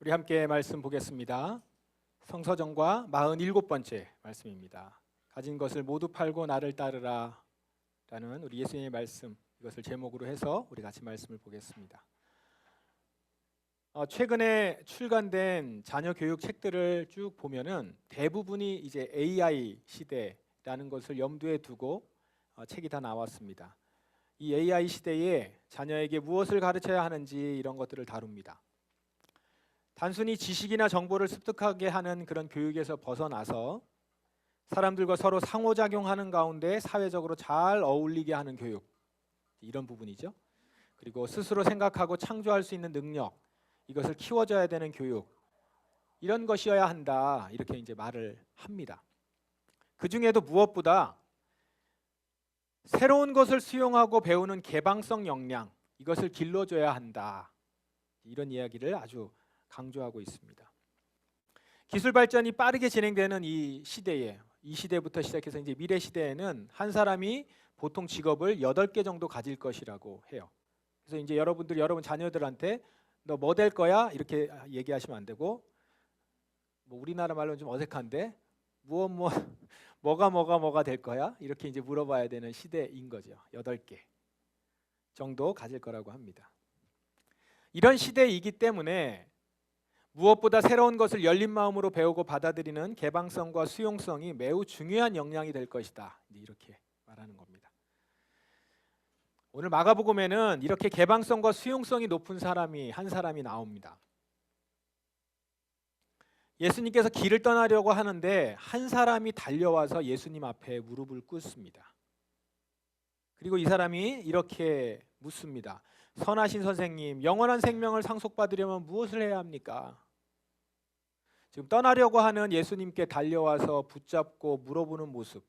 우리 함께 말씀 보겠습니다. 성서정과 47번째 말씀입니다. 가진 것을 모두 팔고 나를 따르라 라는 우리 예수님의 말씀, 이것을 제목으로 해서 우리 같이 말씀을 보겠습니다. 최근에 출간된 자녀 교육 책들을 쭉 보면은 대부분이 이제 AI 시대라는 것을 염두에 두고 책이 다 나왔습니다. 이 AI 시대에 자녀에게 무엇을 가르쳐야 하는지 이런 것들을 다룹니다. 단순히 지식이나 정보를 습득하게 하는 그런 교육에서 벗어나서 사람들과 서로 상호작용하는 가운데 사회적으로 잘 어울리게 하는 교육, 이런 부분이죠. 그리고 스스로 생각하고 창조할 수 있는 능력, 이것을 키워줘야 되는 교육, 이런 것이어야 한다, 이렇게 이제 말을 합니다. 그 중에도 무엇보다 새로운 것을 수용하고 배우는 개방성 역량, 이것을 길러줘야 한다, 이런 이야기를 아주 강조하고 있습니다. 기술 발전이 빠르게 진행되는 이 시대부터 시작해서 이제 미래 시대에는 한 사람이 보통 직업을 8개 정도 가질 것이라고 해요. 그래서 이제 여러분 자녀들한테 너 뭐 될 거야? 이렇게 얘기하시면 안 되고, 뭐 우리나라 말로는 좀 어색한데 뭐가 될 거야? 이렇게 이제 물어봐야 되는 시대인 거죠. 8개 정도 가질 거라고 합니다. 이런 시대이기 때문에 무엇보다 새로운 것을 열린 마음으로 배우고 받아들이는 개방성과 수용성이 매우 중요한 역량이 될 것이다, 이렇게 말하는 겁니다. 오늘 마가복음에는 이렇게 개방성과 수용성이 높은 사람이 한 사람이 나옵니다. 예수님께서 길을 떠나려고 하는데 한 사람이 달려와서 예수님 앞에 무릎을 꿇습니다. 그리고 이 사람이 이렇게 묻습니다. 선하신 선생님, 영원한 생명을 상속받으려면 무엇을 해야 합니까? 지금 떠나려고 하는 예수님께 달려와서 붙잡고 물어보는 모습,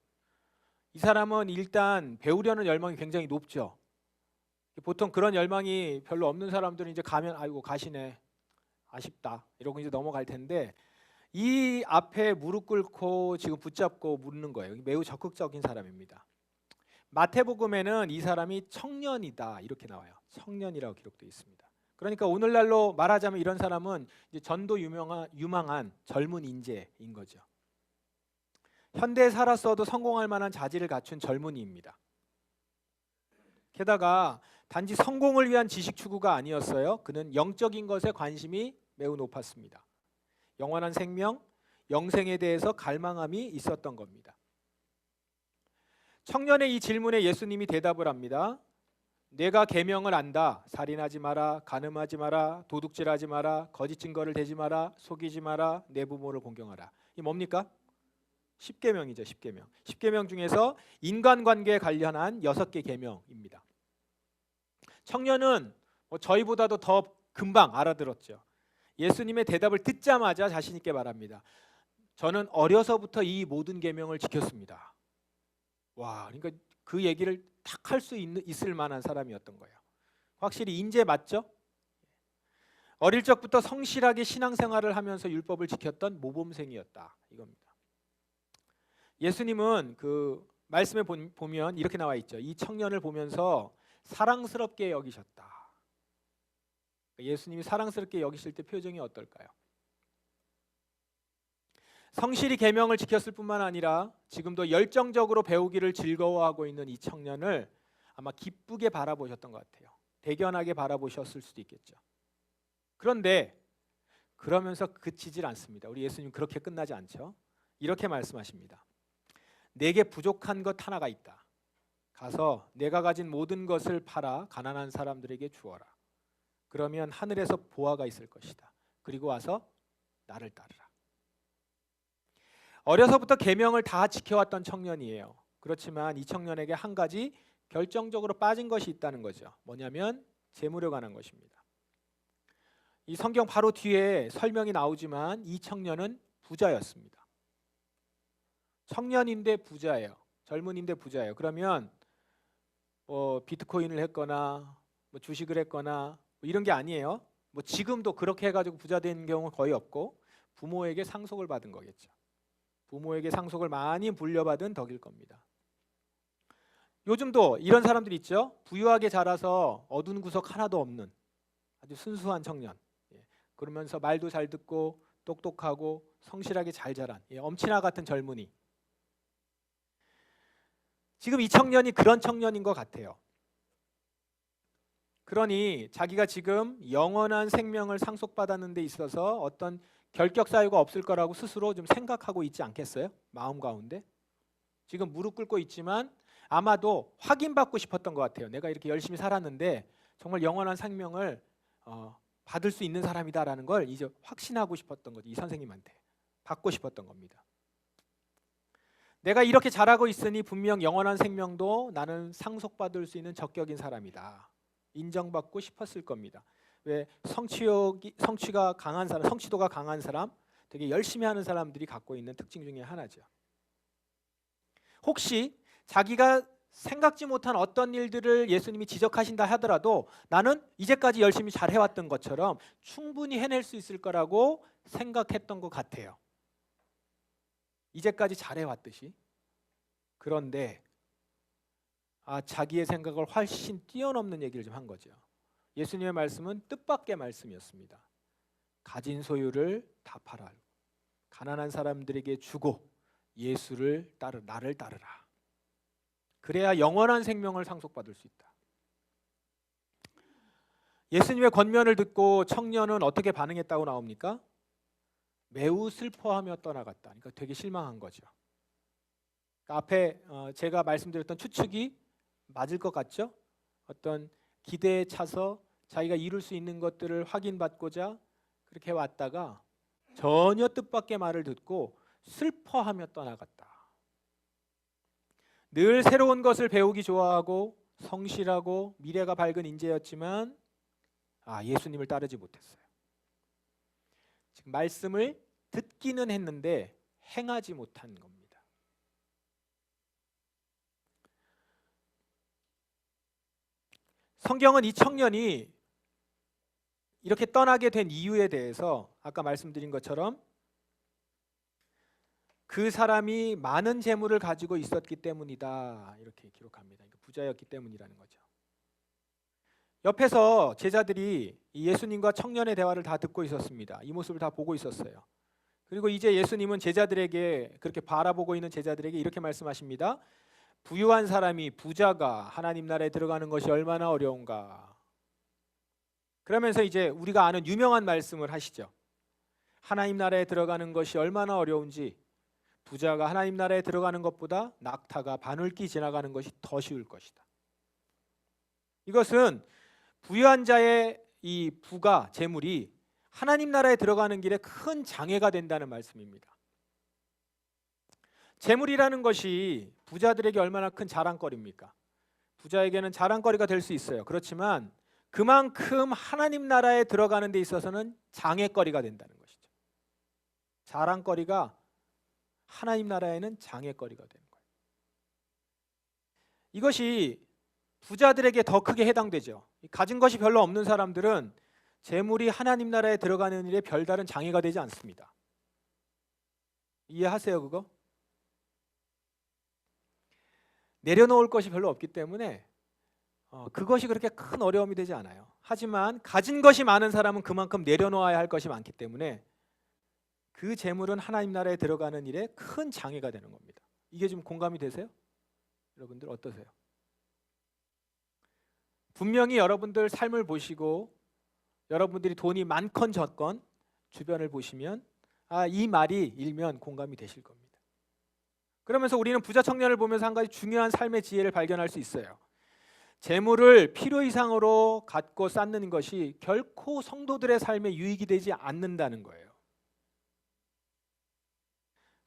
이 사람은 일단 배우려는 열망이 굉장히 높죠. 보통 그런 열망이 별로 없는 사람들은 이제 가면 아이고 가시네, 아쉽다, 이러고 이제 넘어갈 텐데, 이 앞에 무릎 꿇고 지금 붙잡고 묻는 거예요. 매우 적극적인 사람입니다. 마태복음에는 이 사람이 청년이다, 이렇게 나와요. 청년이라고 기록되어 있습니다. 그러니까 오늘날로 말하자면 이런 사람은 이제 전도 유망한 젊은 인재인 거죠. 현대에 살았어도 성공할 만한 자질을 갖춘 젊은이입니다. 게다가 단지 성공을 위한 지식 추구가 아니었어요. 그는 영적인 것에 관심이 매우 높았습니다. 영원한 생명, 영생에 대해서 갈망함이 있었던 겁니다. 청년의 이 질문에 예수님이 대답을 합니다. 내가 계명을 안다. 살인하지 마라, 간음하지 마라, 도둑질하지 마라, 거짓 증거를 대지 마라, 속이지 마라, 내 부모를 공경하라. 이 뭡니까? 10계명이죠. 10계명. 10계명 중에서 인간관계에 관련한 6개 계명입니다. 청년은 저희보다도 더 금방 알아들었죠. 예수님의 대답을 듣자마자 자신 있게 말합니다. 저는 어려서부터 이 모든 계명을 지켰습니다. 와, 그러니까 그 얘기를 딱 할 수 있을 만한 사람이었던 거예요. 확실히 인재 맞죠? 어릴 적부터 성실하게 신앙생활을 하면서 율법을 지켰던 모범생이었다, 이겁니다. 예수님은 그 말씀에 보면 이렇게 나와 있죠. 이 청년을 보면서 사랑스럽게 여기셨다. 예수님이 사랑스럽게 여기실 때 표정이 어떨까요? 성실히 계명을 지켰을 뿐만 아니라 지금도 열정적으로 배우기를 즐거워하고 있는 이 청년을 아마 기쁘게 바라보셨던 것 같아요. 대견하게 바라보셨을 수도 있겠죠. 그런데 그러면서 그치질 않습니다. 우리 예수님 그렇게 끝나지 않죠. 이렇게 말씀하십니다. 내게 부족한 것 하나가 있다. 가서 내가 가진 모든 것을 팔아 가난한 사람들에게 주어라. 그러면 하늘에서 보화가 있을 것이다. 그리고 와서 나를 따르라. 어려서부터 계명을 다 지켜왔던 청년이에요. 그렇지만 이 청년에게 한 가지 결정적으로 빠진 것이 있다는 거죠. 뭐냐면 재물에 관한 것입니다. 이 성경 바로 뒤에 설명이 나오지만 이 청년은 부자였습니다. 청년인데 부자예요. 젊은인데 부자예요. 그러면 비트코인을 했거나 주식을 했거나 이런 게 아니에요. 지금도 그렇게 해가지고 부자 된 경우 거의 없고 부모에게 상속을 받은 거겠죠. 부모에게 상속을 많이 물려받은 덕일 겁니다. 요즘도 이런 사람들 있죠. 부유하게 자라서 어두운 구석 하나도 없는 아주 순수한 청년. 그러면서 말도 잘 듣고 똑똑하고 성실하게 잘 자란 엄친아 같은 젊은이. 지금 이 청년이 그런 청년인 것 같아요. 그러니 자기가 지금 영원한 생명을 상속받았는 데 있어서 어떤 결격 사유가 없을 거라고 스스로 좀 생각하고 있지 않겠어요? 마음 가운데. 지금 무릎 꿇고 있지만 아마도 확인받고 싶었던 것 같아요. 내가 이렇게 열심히 살았는데 정말 영원한 생명을 받을 수 있는 사람이다라는 걸 이제 확신하고 싶었던 거죠. 이 선생님한테 받고 싶었던 겁니다. 내가 이렇게 잘하고 있으니 분명 영원한 생명도 나는 상속받을 수 있는 적격인 사람이다. 인정받고 싶었을 겁니다. 왜 성취가 강한 사람, 성취도가 강한 사람, 되게 열심히 하는 사람들이 갖고 있는 특징 중에 하나죠. 혹시 자기가 생각지 못한 어떤 일들을 예수님이 지적하신다 하더라도 나는 이제까지 열심히 잘 해왔던 것처럼 충분히 해낼 수 있을 거라고 생각했던 것 같아요. 이제까지 잘해왔듯이. 그런데 자기의 생각을 훨씬 뛰어넘는 얘기를 좀 한 거죠. 예수님의 말씀은 뜻밖의 말씀이었습니다. 가진 소유를 다 팔아 가난한 사람들에게 주고 나를 따르라. 그래야 영원한 생명을 상속받을 수 있다. 예수님의 권면을 듣고 청년은 어떻게 반응했다고 나옵니까? 매우 슬퍼하며 떠나갔다. 그러니까 되게 실망한 거죠. 그러니까 앞에 제가 말씀드렸던 추측이 맞을 것 같죠? 어떤 기대에 차서 자기가 이룰 수 있는 것들을 확인받고자 그렇게 왔다가 전혀 뜻밖의 말을 듣고 슬퍼하며 떠나갔다. 늘 새로운 것을 배우기 좋아하고 성실하고 미래가 밝은 인재였지만 예수님을 따르지 못했어요. 지금 말씀을 듣기는 했는데 행하지 못한 겁니다. 성경은 이 청년이 이렇게 떠나게 된 이유에 대해서 아까 말씀드린 것처럼 그 사람이 많은 재물을 가지고 있었기 때문이다 이렇게 기록합니다. 부자였기 때문이라는 거죠. 옆에서 제자들이 예수님과 청년의 대화를 다 듣고 있었습니다. 이 모습을 다 보고 있었어요. 그리고 이제 예수님은 제자들에게 그렇게 바라보고 있는 제자들에게 이렇게 말씀하십니다. 부유한 사람이 부자가 하나님 나라에 들어가는 것이 얼마나 어려운가. 그러면서 이제 우리가 아는 유명한 말씀을 하시죠. 하나님 나라에 들어가는 것이 얼마나 어려운지 부자가 하나님 나라에 들어가는 것보다 낙타가 바늘기 지나가는 것이 더 쉬울 것이다. 이것은 부유한 자의 이 부가 재물이 하나님 나라에 들어가는 길에 큰 장애가 된다는 말씀입니다. 재물이라는 것이 부자들에게 얼마나 큰 자랑거리입니까? 부자에게는 자랑거리가 될 수 있어요. 그렇지만 그만큼 하나님 나라에 들어가는 데 있어서는 장애거리가 된다는 것이죠. 자랑거리가 하나님 나라에는 장애거리가 되는 거예요. 이것이 부자들에게 더 크게 해당되죠. 가진 것이 별로 없는 사람들은 재물이 하나님 나라에 들어가는 일에 별다른 장애가 되지 않습니다. 이해하세요, 그거? 내려놓을 것이 별로 없기 때문에 그것이 그렇게 큰 어려움이 되지 않아요. 하지만 가진 것이 많은 사람은 그만큼 내려놓아야 할 것이 많기 때문에 그 재물은 하나님 나라에 들어가는 일에 큰 장애가 되는 겁니다. 이게 좀 공감이 되세요? 여러분들 어떠세요? 분명히 여러분들 삶을 보시고 여러분들이 돈이 많건 적건 주변을 보시면 이 말이 일면 공감이 되실 겁니다. 그러면서 우리는 부자 청년을 보면서 한 가지 중요한 삶의 지혜를 발견할 수 있어요. 재물을 필요 이상으로 갖고 쌓는 것이 결코 성도들의 삶에 유익이 되지 않는다는 거예요.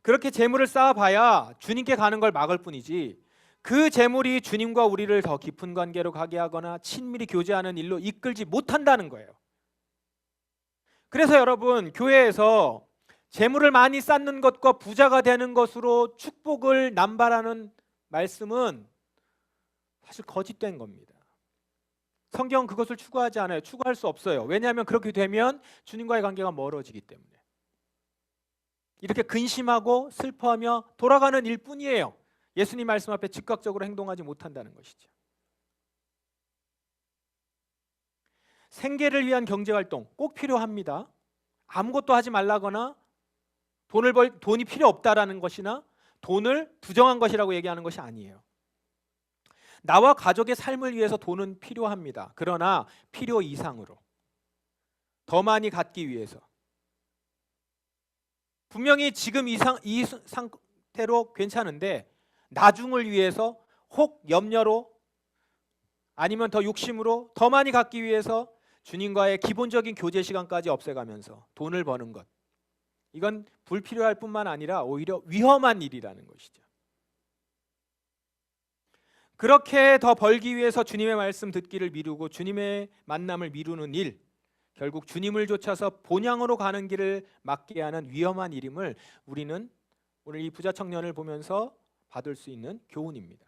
그렇게 재물을 쌓아봐야 주님께 가는 걸 막을 뿐이지 그 재물이 주님과 우리를 더 깊은 관계로 가게 하거나 친밀히 교제하는 일로 이끌지 못한다는 거예요. 그래서 여러분, 교회에서 재물을 많이 쌓는 것과 부자가 되는 것으로 축복을 남발하는 말씀은 사실 거짓된 겁니다. 성경은 그것을 추구하지 않아요. 추구할 수 없어요. 왜냐하면 그렇게 되면 주님과의 관계가 멀어지기 때문에. 이렇게 근심하고 슬퍼하며 돌아가는 일뿐이에요. 예수님 말씀 앞에 즉각적으로 행동하지 못한다는 것이죠. 생계를 위한 경제활동 꼭 필요합니다. 아무것도 하지 말라거나 돈이 필요 없다라는 것이나 돈을 부정한 것이라고 얘기하는 것이 아니에요. 나와 가족의 삶을 위해서 돈은 필요합니다. 그러나 필요 이상으로 더 많이 갖기 위해서. 분명히 지금 이 상태로 괜찮은데 나중을 위해서 혹 염려로 아니면 더 욕심으로 더 많이 갖기 위해서 주님과의 기본적인 교제 시간까지 없애가면서 돈을 버는 것, 이건 불필요할 뿐만 아니라 오히려 위험한 일이라는 것이죠. 그렇게 더 벌기 위해서 주님의 말씀 듣기를 미루고 주님의 만남을 미루는 일, 결국 주님을 쫓아서 본향으로 가는 길을 막게 하는 위험한 일임을 우리는 오늘 이 부자 청년을 보면서 받을 수 있는 교훈입니다.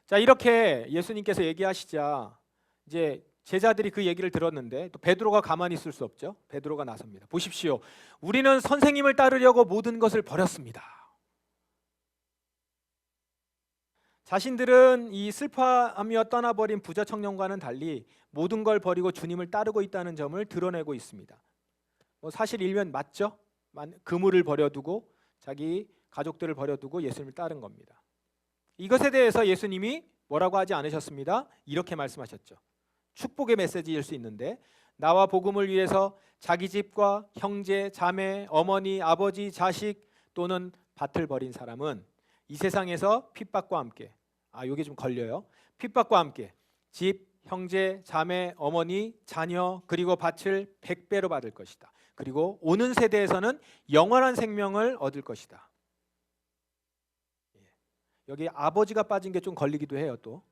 자, 이렇게 예수님께서 얘기하시자 이제 제자들이 그 얘기를 들었는데 또 베드로가 가만히 있을 수 없죠. 베드로가 나섭니다. 보십시오. 우리는 선생님을 따르려고 모든 것을 버렸습니다. 자신들은 이 슬퍼하며 떠나버린 부자 청년과는 달리 모든 걸 버리고 주님을 따르고 있다는 점을 드러내고 있습니다. 사실 일면 맞죠? 그물을 버려두고 자기 가족들을 버려두고 예수님을 따른 겁니다. 이것에 대해서 예수님이 뭐라고 하지 않으셨습니다. 이렇게 말씀하셨죠. 축복의 메시지일 수 있는데 나와 복음을 위해서 자기 집과 형제, 자매, 어머니, 아버지, 자식 또는 밭을 버린 사람은 이 세상에서 핍박과 함께, 이게 좀 걸려요. 핍박과 함께 집, 형제, 자매, 어머니, 자녀 그리고 밭을 100배로 받을 것이다. 그리고 오는 세대에서는 영원한 생명을 얻을 것이다. 여기 아버지가 빠진 게 좀 걸리기도 해요. 또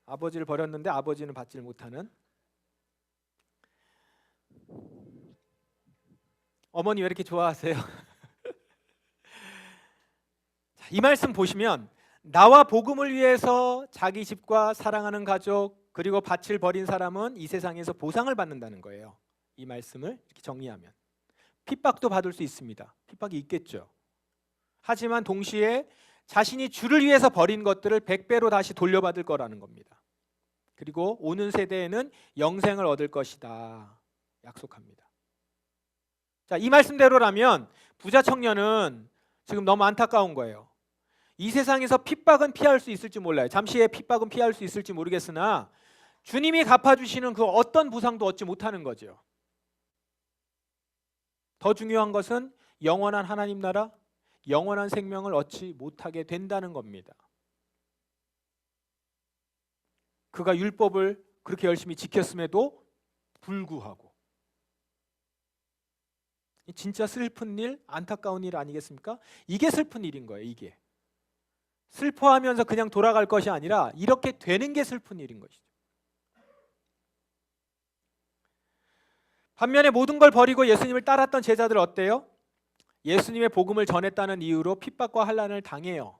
아버지를 버렸는데 아버지는 받지를 못하는. 어머니 왜 이렇게 좋아하세요? 이 말씀 보시면 나와 복음을 위해서 자기 집과 사랑하는 가족 그리고 밭을 버린 사람은 이 세상에서 보상을 받는다는 거예요. 이 말씀을 이렇게 정리하면 핍박도 받을 수 있습니다. 핍박이 있겠죠. 하지만 동시에 자신이 주를 위해서 버린 것들을 100배로 다시 돌려받을 거라는 겁니다. 그리고 오는 세대에는 영생을 얻을 것이다. 약속합니다. 자, 이 말씀대로라면 부자 청년은 지금 너무 안타까운 거예요. 이 세상에서 핍박은 피할 수 있을지 몰라요. 잠시의 핍박은 피할 수 있을지 모르겠으나 주님이 갚아주시는 그 어떤 보상도 얻지 못하는 거죠. 더 중요한 것은 영원한 하나님 나라, 영원한 생명을 얻지 못하게 된다는 겁니다. 그가 율법을 그렇게 열심히 지켰음에도 불구하고. 진짜 슬픈 일, 안타까운 일 아니겠습니까? 이게 슬픈 일인 거예요. 이게 슬퍼하면서 그냥 돌아갈 것이 아니라 이렇게 되는 게 슬픈 일인 것이죠. 반면에 모든 걸 버리고 예수님을 따랐던 제자들 어때요? 예수님의 복음을 전했다는 이유로 핍박과 환난을 당해요.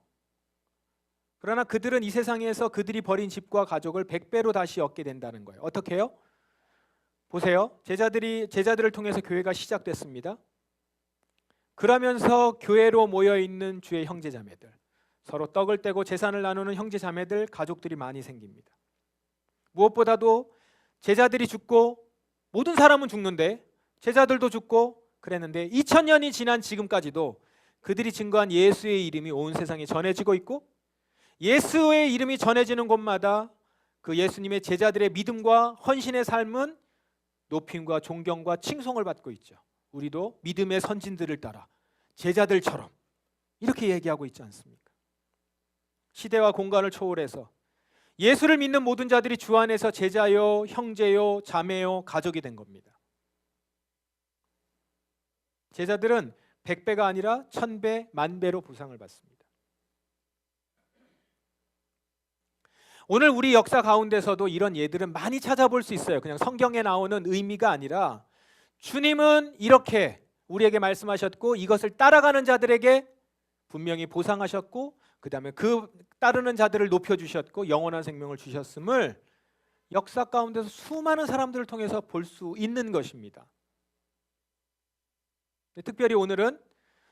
그러나 그들은 이 세상에서 그들이 버린 집과 가족을 100배로 다시 얻게 된다는 거예요. 어떻게 해요? 보세요. 제자들을 통해서 교회가 시작됐습니다. 그러면서 교회로 모여 있는 주의 형제자매들, 서로 떡을 떼고 재산을 나누는 형제자매들, 가족들이 많이 생깁니다. 무엇보다도 제자들이 죽고 모든 사람은 죽는데 제자들도 죽고 그랬는데 2000년이 지난 지금까지도 그들이 증거한 예수의 이름이 온 세상에 전해지고 있고 예수의 이름이 전해지는 곳마다 그 예수님의 제자들의 믿음과 헌신의 삶은 높임과 존경과 칭송을 받고 있죠. 우리도 믿음의 선진들을 따라 제자들처럼 이렇게 얘기하고 있지 않습니까? 시대와 공간을 초월해서 예수를 믿는 모든 자들이 주 안에서 제자요, 형제요, 자매요, 가족이 된 겁니다. 제자들은 100배가 아니라 1000배, 10,000배로 보상을 받습니다. 오늘 우리 역사 가운데서도 이런 예들은 많이 찾아볼 수 있어요. 그냥 성경에 나오는 의미가 아니라 주님은 이렇게 우리에게 말씀하셨고 이것을 따라가는 자들에게 분명히 보상하셨고 그 다음에 그 따르는 자들을 높여주셨고 영원한 생명을 주셨음을 역사 가운데서 수많은 사람들을 통해서 볼 수 있는 것입니다. 특별히 오늘은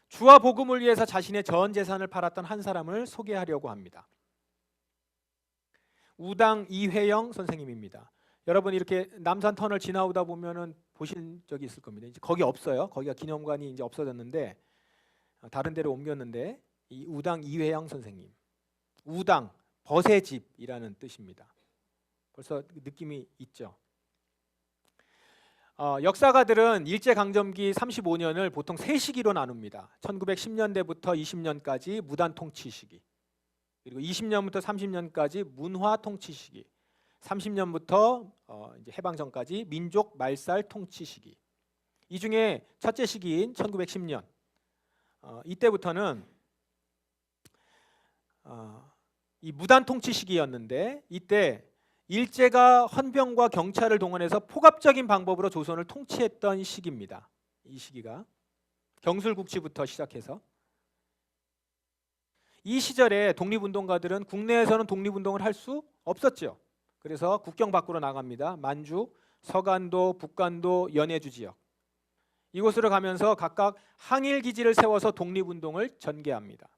주와 복음을 위해서 자신의 전 재산을 팔았던 한 사람을 소개하려고 합니다. 우당 이회영 선생님입니다. 여러분 이렇게 남산 터널 지나오다 보면은 보신 적이 있을 겁니다. 이제 거기 없어요. 거기가 기념관이 이제 없어졌는데 다른 데로 옮겼는데 이 우당 이회영 선생님, 우당 벗의 집이라는 뜻입니다. 벌써 느낌이 있죠. 역사가들은 일제강점기 35년을 보통 세 시기로 나눕니다. 1910년대부터 20년까지 무단 통치 시기, 그리고 20년부터 30년까지 문화 통치 시기, 30년부터 이제 해방 전까지 민족 말살 통치 시기. 이 중에 첫째 시기인 1910년 이때부터는 이 무단 통치 시기였는데, 이때 일제가 헌병과 경찰을 동원해서 포갑적인 방법으로 조선을 통치했던 시기입니다. 이 시기가 경술국치부터 시작해서 이 시절에 독립운동가들은 국내에서는 독립운동을 할 수 없었죠. 그래서 국경 밖으로 나갑니다. 만주, 서간도, 북간도, 연해주 지역, 이곳으로 가면서 각각 항일 기지를 세워서 독립운동을 전개합니다.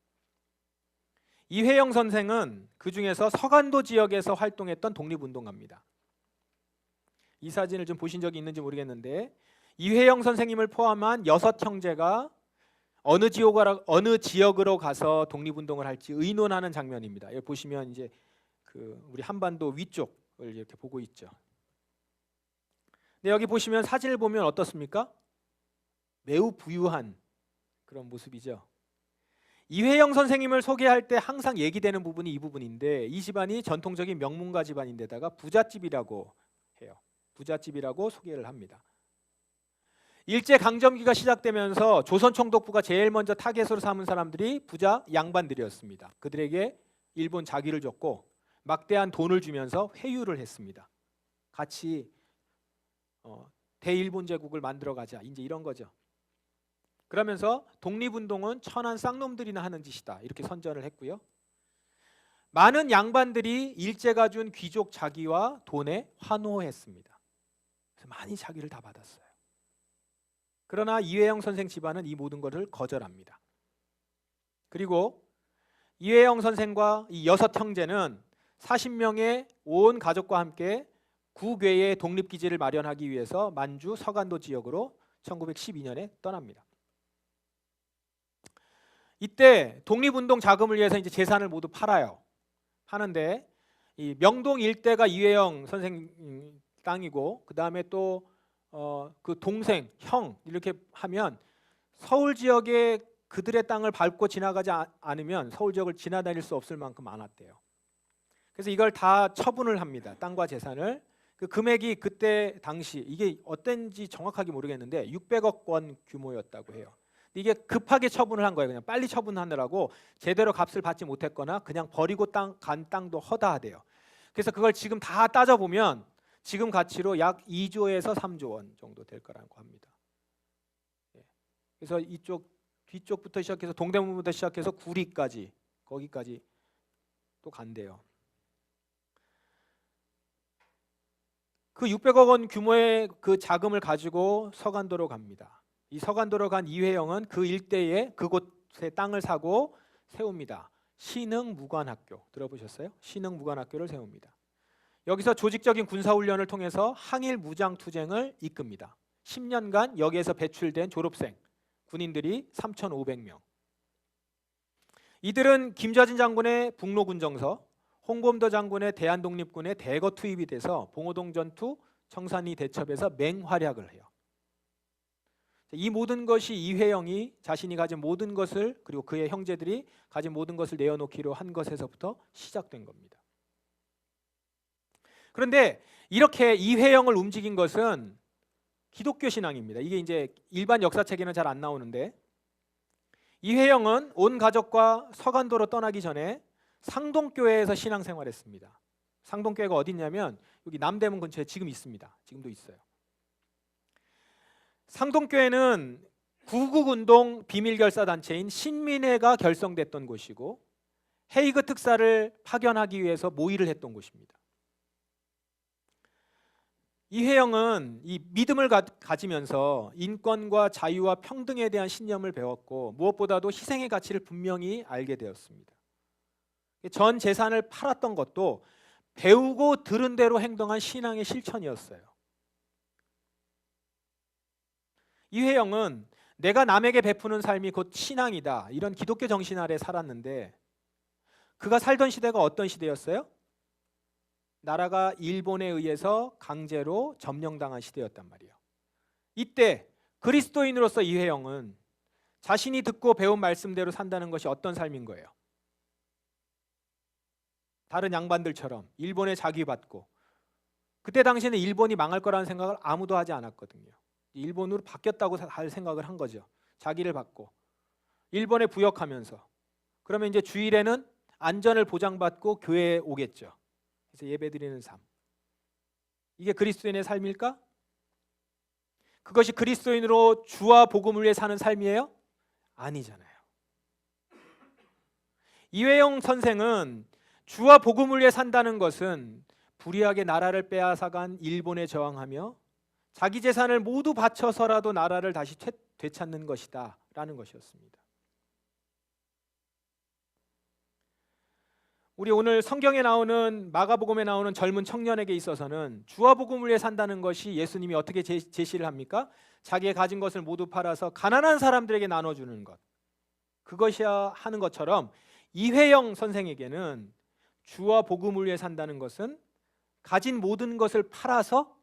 이회영 선생은 그 중에서 서간도 지역에서 활동했던 독립운동가입니다. 이 사진을 좀 보신 적이 있는지 모르겠는데, 이회영 선생님을 포함한 6형제가 어느 지역으로 가서 독립운동을 할지 의논하는 장면입니다. 여기 보시면 이제 우리 한반도 위쪽을 이렇게 보고 있죠. 근데 여기 보시면 사진을 보면 어떻습니까? 매우 부유한 그런 모습이죠. 이회영 선생님을 소개할 때 항상 얘기되는 부분이 이 부분인데, 이 집안이 전통적인 명문가 집안인데다가 부잣집이라고 해요. 부잣집이라고 소개를 합니다. 일제 강점기가 시작되면서 조선 총독부가 제일 먼저 타겟으로 삼은 사람들이 부자 양반들이었습니다. 그들에게 일본 자기를 줬고 막대한 돈을 주면서 회유를 했습니다. 같이 대일본 제국을 만들어 가자, 이제 이런 거죠. 그러면서 독립운동은 천한 쌍놈들이나 하는 짓이다, 이렇게 선전을 했고요. 많은 양반들이 일제가 준 귀족 자기와 돈에 환호했습니다. 그래서 많이 자기를 다 받았어요. 그러나 이회영 선생 집안은 이 모든 것을 거절합니다. 그리고 이회영 선생과 이 6형제는 40명의 온 가족과 함께 국외에 독립기지를 마련하기 위해서 만주 서간도 지역으로 1912년에 떠납니다. 이때 독립운동 자금을 위해서 이제 재산을 모두 팔아요. 파는데 이 명동 일대가 이회영 선생 땅이고, 그 다음에 또 그 동생, 형 이렇게 하면 서울 지역에 그들의 땅을 밟고 지나가지 않으면 서울 지역을 지나다닐 수 없을 만큼 많았대요. 그래서 이걸 다 처분을 합니다. 땅과 재산을. 그 금액이 그때 당시 이게 어떤지 정확하게 모르겠는데 600억 원 규모였다고 해요. 이게 급하게 처분을 한 거예요. 그냥 빨리 처분하느라고 제대로 값을 받지 못했거나 그냥 버리고 간 땅도 허다하대요. 그래서 그걸 지금 다 따져보면 지금 가치로 약 2조에서 3조 원 정도 될 거라고 합니다. 그래서 이쪽 뒤쪽부터 시작해서 동대문부터 시작해서 구리까지, 거기까지 또 간대요. 그 600억 원 규모의 그 자금을 가지고 서간도로 갑니다. 이 서간도로 간 이회영은 그 일대에 그곳에 땅을 사고 세웁니다. 신흥무관학교, 들어보셨어요? 신흥무관학교를 세웁니다. 여기서 조직적인 군사훈련을 통해서 항일 무장투쟁을 이끕니다. 10년간 여기에서 배출된 졸업생 군인들이 3,500명. 이들은 김좌진 장군의 북로군정서, 홍범도 장군의 대한독립군에 대거 투입이 돼서 봉오동 전투, 청산리 대첩에서 맹활약을 해요. 이 모든 것이 이회영이 자신이 가진 모든 것을, 그리고 그의 형제들이 가진 모든 것을 내어놓기로 한 것에서부터 시작된 겁니다. 그런데 이렇게 이회영을 움직인 것은 기독교 신앙입니다. 이게 이제 일반 역사책에는 잘 안 나오는데, 이회영은 온 가족과 서간도로 떠나기 전에 상동교회에서 신앙생활했습니다. 상동교회가 어디 있냐면 여기 남대문 근처에 지금 있습니다. 지금도 있어요. 상동교회는 구국운동 비밀결사단체인 신민회가 결성됐던 곳이고, 헤이그 특사를 파견하기 위해서 모의를 했던 곳입니다. 이회영은 이 믿음을 가지면서 인권과 자유와 평등에 대한 신념을 배웠고, 무엇보다도 희생의 가치를 분명히 알게 되었습니다. 전 재산을 팔았던 것도 배우고 들은 대로 행동한 신앙의 실천이었어요. 이회영은 내가 남에게 베푸는 삶이 곧 신앙이다, 이런 기독교 정신 아래 살았는데, 그가 살던 시대가 어떤 시대였어요? 나라가 일본에 의해서 강제로 점령당한 시대였단 말이에요. 이때 그리스도인으로서 이회영은 자신이 듣고 배운 말씀대로 산다는 것이 어떤 삶인 거예요? 다른 양반들처럼 일본에 자귀받고, 그때 당시에는 일본이 망할 거라는 생각을 아무도 하지 않았거든요. 일본으로 바뀌었다고 할 생각을 한 거죠. 자기를 받고 일본에 부역하면서, 그러면 이제 주일에는 안전을 보장받고 교회에 오겠죠. 그래서 예배드리는 삶, 이게 그리스도인의 삶일까? 그것이 그리스도인으로 주와 복음을 위해 사는 삶이에요? 아니잖아요. 이회영 선생은 주와 복음을 위해 산다는 것은 불의하게 나라를 빼앗아간 일본에 저항하며 자기 재산을 모두 바쳐서라도 나라를 다시 되찾는 것이다 라는 것이었습니다. 우리 오늘 성경에 나오는, 마가복음에 나오는 젊은 청년에게 있어서는 주와 복음을 위해 산다는 것이 예수님이 어떻게 제시를 합니까? 자기의 가진 것을 모두 팔아서 가난한 사람들에게 나눠주는 것, 그것이야 하는 것처럼 이회영 선생에게는 주와 복음을 위해 산다는 것은 가진 모든 것을 팔아서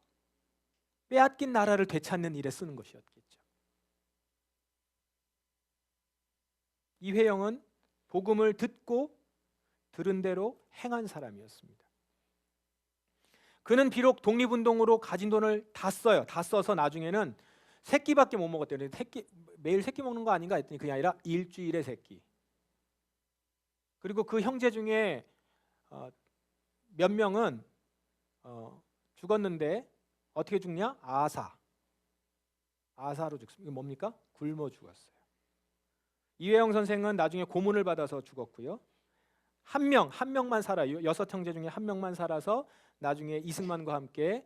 빼앗긴 나라를 되찾는 일에 쓰는 것이었겠죠. 이회영은 복음을 듣고 들은 대로 행한 사람이었습니다. 그는 비록 독립운동으로 가진 돈을 다 써요. 다 써서 나중에는 세 끼밖에 못 먹었대요. 매일 세 끼 먹는 거 아닌가 했더니 그게 아니라 일주일에 세 끼. 그리고 그 형제 중에 몇 명은 죽었는데 어떻게 죽냐? 아사로 죽습니다. 이게 뭡니까? 굶어 죽었어요. 이회영 선생은 나중에 고문을 받아서 죽었고요. 한 명만 살아요. 6 형제 중에 한 명만 살아서 나중에 이승만과 함께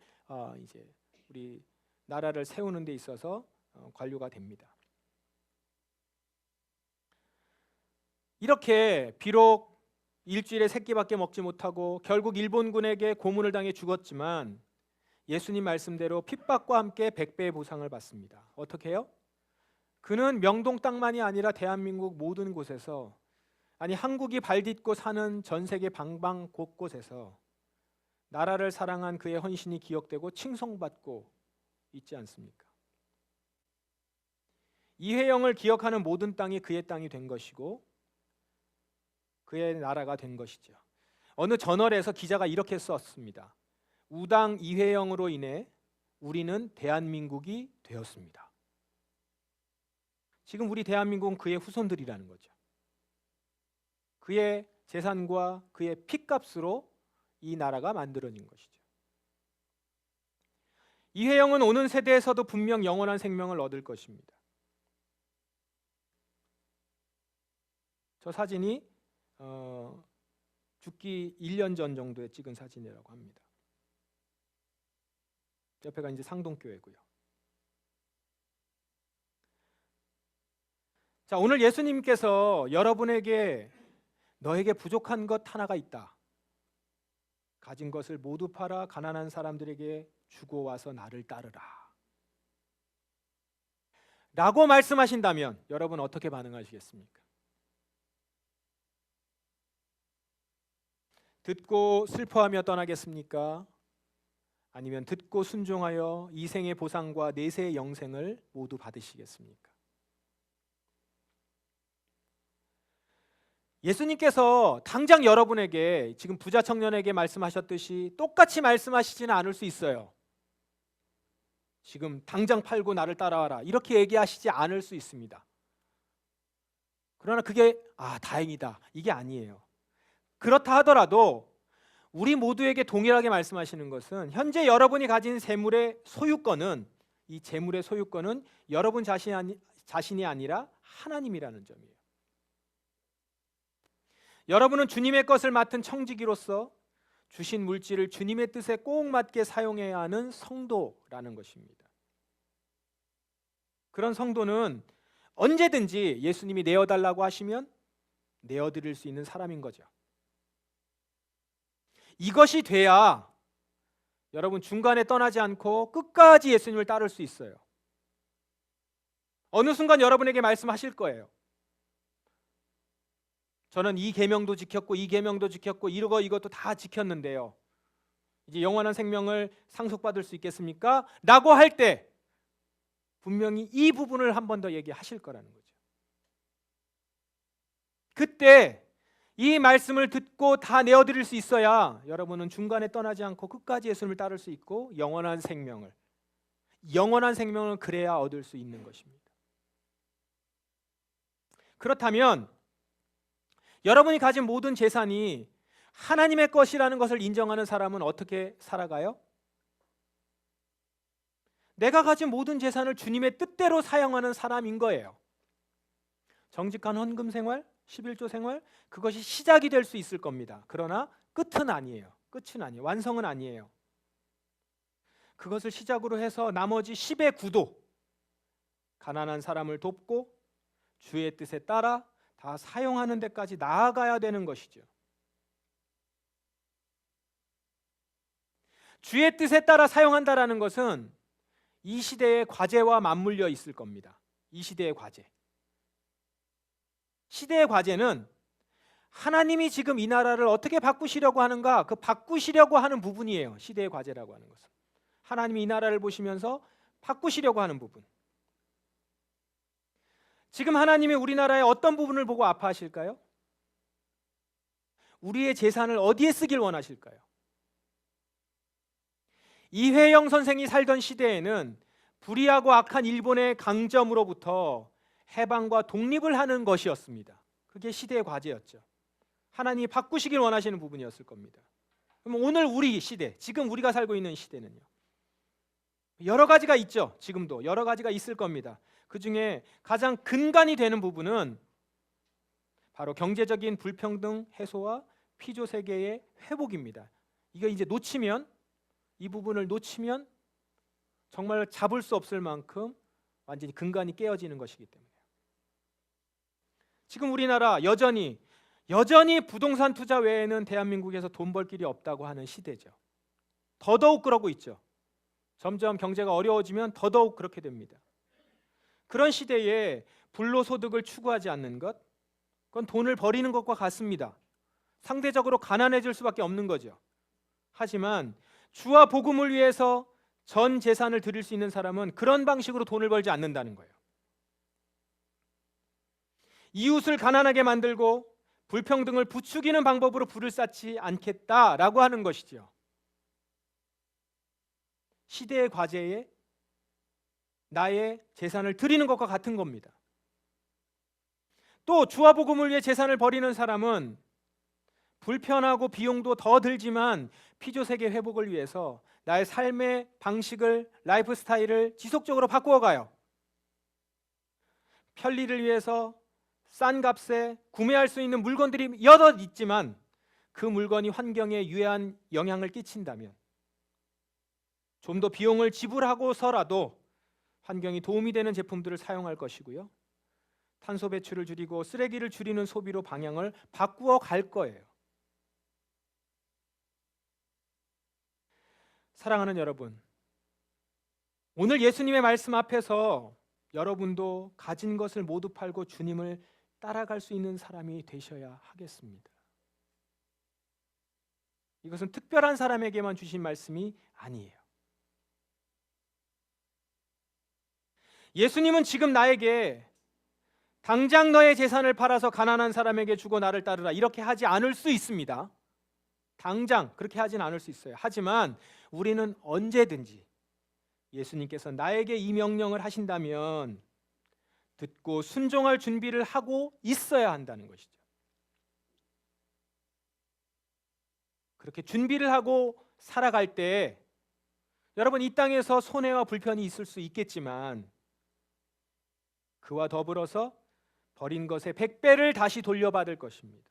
이제 우리 나라를 세우는 데 있어서 관료가 됩니다. 이렇게 비록 일주일에 3끼밖에 먹지 못하고 결국 일본군에게 고문을 당해 죽었지만 예수님 말씀대로 핍박과 함께 100배의 보상을 받습니다. 어떻게 해요? 그는 명동 땅만이 아니라 대한민국 모든 곳에서, 아니 한국이 발딛고 사는 전 세계 방방 곳곳에서 나라를 사랑한 그의 헌신이 기억되고 칭송받고 있지 않습니까? 이회영을 기억하는 모든 땅이 그의 땅이 된 것이고 그의 나라가 된 것이죠. 어느 저널에서 기자가 이렇게 썼습니다. 우당 이회영으로 인해 우리는 대한민국이 되었습니다. 지금 우리 대한민국은 그의 후손들이라는 거죠. 그의 재산과 그의 피값으로 이 나라가 만들어진 것이죠. 이회영은 오는 세대에서도 분명 영원한 생명을 얻을 것입니다. 저 사진이 죽기 1년 전 정도에 찍은 사진이라고 합니다. 옆에가 이제 상동교회고요. 자, 오늘 예수님께서 여러분에게 너에게 부족한 것 하나가 있다. 가진 것을 모두 팔아 가난한 사람들에게 주고 와서 나를 따르라. 라고 말씀하신다면 여러분 어떻게 반응하시겠습니까? 듣고 슬퍼하며 떠나겠습니까? 아니면 듣고 순종하여 이 생의 보상과 내세의 영생을 모두 받으시겠습니까? 예수님께서 당장 여러분에게, 지금 부자 청년에게 말씀하셨듯이 똑같이 말씀하시지는 않을 수 있어요. 지금 당장 팔고 나를 따라와라 이렇게 얘기하시지 않을 수 있습니다. 그러나 그게 다행이다 이게 아니에요. 그렇다 하더라도 우리 모두에게 동일하게 말씀하시는 것은 현재 여러분이 가진 재물의 소유권은, 이 재물의 소유권은 여러분 자신이 아니라 하나님이라는 점이에요. 여러분은 주님의 것을 맡은 청지기로서 주신 물질을 주님의 뜻에 꼭 맞게 사용해야 하는 성도라는 것입니다. 그런 성도는 언제든지 예수님이 내어달라고 하시면 내어드릴 수 있는 사람인 거죠. 이것이 돼야 여러분 중간에 떠나지 않고 끝까지 예수님을 따를 수 있어요. 어느 순간 여러분에게 말씀하실 거예요. 저는 이 계명도 지켰고 이 계명도 지켰고 이것도 다 지켰는데요. 이제 영원한 생명을 상속받을 수 있겠습니까? 라고 할 때 분명히 이 부분을 한 번 더 얘기하실 거라는 거죠. 그때 이 말씀을 듣고 다 내어드릴 수 있어야 여러분은 중간에 떠나지 않고 끝까지 예수님을 따를 수 있고 영원한 생명을 그래야 얻을 수 있는 것입니다. 그렇다면 여러분이 가진 모든 재산이 하나님의 것이라는 것을 인정하는 사람은 어떻게 살아가요? 내가 가진 모든 재산을 주님의 뜻대로 사용하는 사람인 거예요. 정직한 헌금 생활, 11조 생활, 그것이 시작이 될 수 있을 겁니다. 그러나 끝은 아니에요. 완성은 아니에요. 그것을 시작으로 해서 나머지 10의 9도 가난한 사람을 돕고 주의 뜻에 따라 다 사용하는 데까지 나아가야 되는 것이죠. 주의 뜻에 따라 사용한다라는 것은 이 시대의 과제와 맞물려 있을 겁니다. 이 시대의 과제. 시대의 과제는 하나님이 지금 이 나라를 어떻게 바꾸시려고 하는가, 그 바꾸시려고 하는 부분이에요. 시대의 과제라고 하는 것은 하나님이 이 나라를 보시면서 바꾸시려고 하는 부분. 지금 하나님이 우리나라의 어떤 부분을 보고 아파하실까요? 우리의 재산을 어디에 쓰길 원하실까요? 이회영 선생이 살던 시대에는 불의하고 악한 일본의 강점으로부터 해방과 독립을 하는 것이었습니다. 그게 시대의 과제였죠. 하나님이 바꾸시길 원하시는 부분이었을 겁니다. 그럼 오늘 우리 시대, 지금 우리가 살고 있는 시대는요, 여러 가지가 있죠. 지금도 여러 가지가 있을 겁니다. 그 중에 가장 근간이 되는 부분은 바로 경제적인 불평등 해소와 피조 세계의 회복입니다. 이거 이제 이 부분을 놓치면 정말 잡을 수 없을 만큼 완전히 근간이 깨어지는 것이기 때문에 지금 우리나라 여전히 부동산 투자 외에는 대한민국에서 돈 벌 길이 없다고 하는 시대죠. 더더욱 그러고 있죠. 점점 경제가 어려워지면 더더욱 그렇게 됩니다. 그런 시대에 불로소득을 추구하지 않는 것, 그건 돈을 버리는 것과 같습니다. 상대적으로 가난해질 수밖에 없는 거죠. 하지만 주와 복음을 위해서 전 재산을 드릴 수 있는 사람은 그런 방식으로 돈을 벌지 않는다는 거예요. 이웃을 가난하게 만들고 불평등을 부추기는 방법으로 부를 쌓지 않겠다라고 하는 것이죠. 시대의 과제에 나의 재산을 드리는 것과 같은 겁니다. 또 주와 복음을 위해 재산을 버리는 사람은 불편하고 비용도 더 들지만 피조세계 회복을 위해서 나의 삶의 방식을, 라이프 스타일을 지속적으로 바꾸어가요. 편리를 위해서 싼 값에 구매할 수 있는 물건들이 여럿 있지만 그 물건이 환경에 유해한 영향을 끼친다면 좀 더 비용을 지불하고서라도 환경이 도움이 되는 제품들을 사용할 것이고요. 탄소 배출을 줄이고 쓰레기를 줄이는 소비로 방향을 바꾸어 갈 거예요. 사랑하는 여러분, 오늘 예수님의 말씀 앞에서 여러분도 가진 것을 모두 팔고 주님을 따라갈 수 있는 사람이 되셔야 하겠습니다. 이것은 특별한 사람에게만 주신 말씀이 아니에요. 예수님은 지금 나에게 당장 너의 재산을 팔아서 가난한 사람에게 주고 나를 따르라 이렇게 하지 않을 수 있습니다. 당장 그렇게 하진 않을 수 있어요. 하지만 우리는 언제든지 예수님께서 나에게 이 명령을 하신다면 듣고 순종할 준비를 하고 있어야 한다는 것이죠. 그렇게 준비를 하고 살아갈 때 여러분 이 땅에서 손해와 불편이 있을 수 있겠지만 그와 더불어서 버린 것의 100배를 다시 돌려받을 것입니다.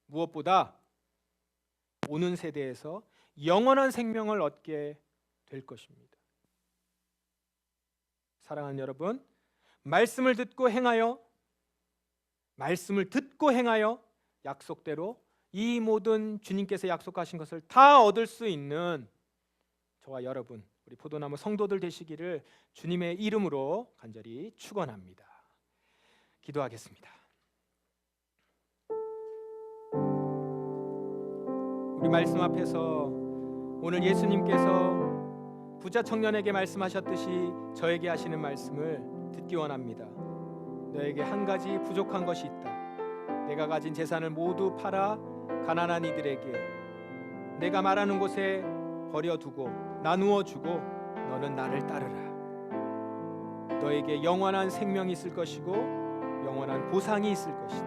무엇보다 오는 세대에서 영원한 생명을 얻게 될 것입니다. 사랑하는 여러분, 말씀을 듣고 행하여 약속대로 이 모든 주님께서 약속하신 것을 다 얻을 수 있는 저와 여러분, 우리 포도나무 성도들 되시기를 주님의 이름으로 간절히 축원합니다. 기도하겠습니다. 우리 말씀 앞에서 오늘 예수님께서 부자 청년에게 말씀하셨듯이 저에게 하시는 말씀을 듣기 원합니다. 너에게 한 가지 부족한 것이 있다. 내가 가진 재산을 모두 팔아 가난한 이들에게 내가 말하는 곳에 버려두고 나누어 주고 너는 나를 따르라. 너에게 영원한 생명이 있을 것이고 영원한 보상이 있을 것이다.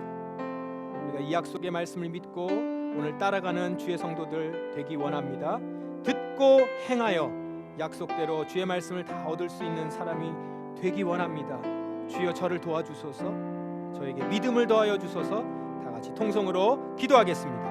우리가 이 약속의 말씀을 믿고 오늘 따라가는 주의 성도들 되기 원합니다. 듣고 행하여 약속대로 주의 말씀을 다 얻을 수 있는 사람이 되기 원합니다. 주여 저를 도와주소서. 저에게 믿음을 더하여 주소서. 다 같이 통성으로 기도하겠습니다.